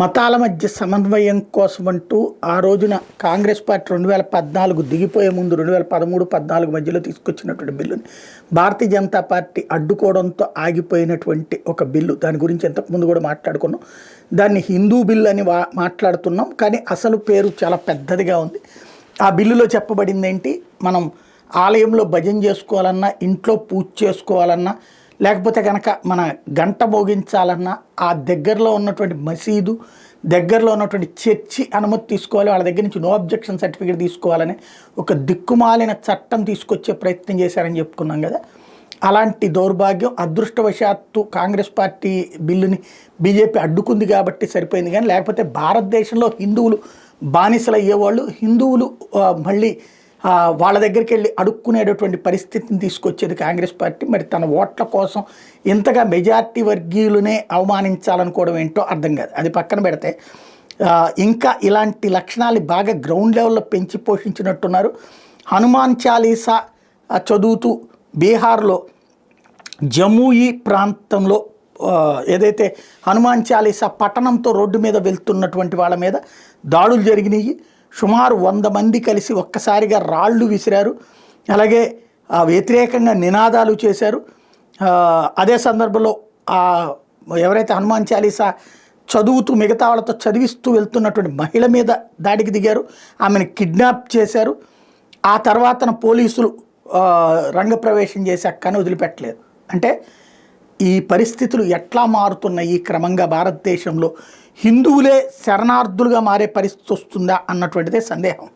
మతాల మధ్య సమన్వయం కోసం అంటూ ఆ రోజున కాంగ్రెస్ పార్టీ 2014 దిగిపోయే ముందు 2013-14 మధ్యలో తీసుకొచ్చినటువంటి బిల్లుని భారతీయ జనతా పార్టీ అడ్డుకోవడంతో ఆగిపోయినటువంటి ఒక బిల్లు. దాని గురించి ఇంతకుముందు కూడా మాట్లాడుకున్నాం. దాన్ని హిందూ బిల్లు అని మాట్లాడుతున్నాం, కానీ అసలు పేరు చాలా పెద్దదిగా ఉంది. ఆ బిల్లులో చెప్పబడింది ఏంటి, మనం ఆలయంలో భజన చేసుకోవాలన్నా, ఇంట్లో పూజ చేసుకోవాలన్నా, లేకపోతే కనుక మన గంట మోగించాలన్నా ఆ దగ్గరలో ఉన్నటువంటి మసీదు, దగ్గరలో ఉన్నటువంటి చర్చి అనుమతి తీసుకోవాలి, వాళ్ళ దగ్గర నుంచి నో అబ్జెక్షన్ సర్టిఫికేట్ తీసుకోవాలని ఒక దిక్కుమాలిన చట్టం తీసుకొచ్చే ప్రయత్నం చేశారని చెప్పుకున్నాం కదా. అలాంటి దౌర్భాగ్యం అదృష్టవశాత్తు కాంగ్రెస్ పార్టీ బిల్లుని బీజేపీ అడ్డుకుంది కాబట్టి సరిపోయింది. కానీ లేకపోతే భారతదేశంలో హిందువులు బానిసలు అయ్యేవాళ్ళు, హిందువులు మళ్ళీ వాళ్ళ దగ్గరికి వెళ్ళి అడుక్కునేటటువంటి పరిస్థితిని తీసుకొచ్చేది కాంగ్రెస్ పార్టీ. మరి తన ఓట్ల కోసం ఇంతగా మెజార్టీ వర్గీయులనే అవమానించాలనుకోవడం ఏంటో అర్థం కాదు. అది పక్కన పెడితే ఇంకా ఇలాంటి లక్షణాలు బాగా గ్రౌండ్ లెవెల్లో పెంచి పోషించినట్టున్నారు. హనుమాన్ చాలీసా చదువుతూ బీహార్లో జమూయి ప్రాంతంలో ఏదైతే హనుమాన్ చాలీసా పఠనంతో రోడ్డు మీద వెళ్తున్నటువంటి వాళ్ళ మీద దాడులు జరిగినాయి. సుమారు 100 మంది కలిసి ఒక్కసారిగా రాళ్ళు విసిరారు, అలాగే వ్యతిరేకంగా నినాదాలు చేశారు. అదే సందర్భంలో ఎవరైతే హనుమాన్ చాలీసా చదువుతూ మిగతా వాళ్ళతో చదివిస్తూ వెళ్తున్నటువంటి మహిళ మీద దాడికి దిగారు, ఆమెను కిడ్నాప్ చేశారు. ఆ తర్వాతన పోలీసులు రంగప్రవేశం చేశాక కానీ వదిలిపెట్టలేదు. అంటే ఈ పరిస్థితులు ఎట్లా మారుతున్నాయి క్రమంగా భారతదేశంలో, హిందువులే శరణార్థులుగా మారే పరిస్థితి వస్తుందా అన్నటువంటిదే సందేహం.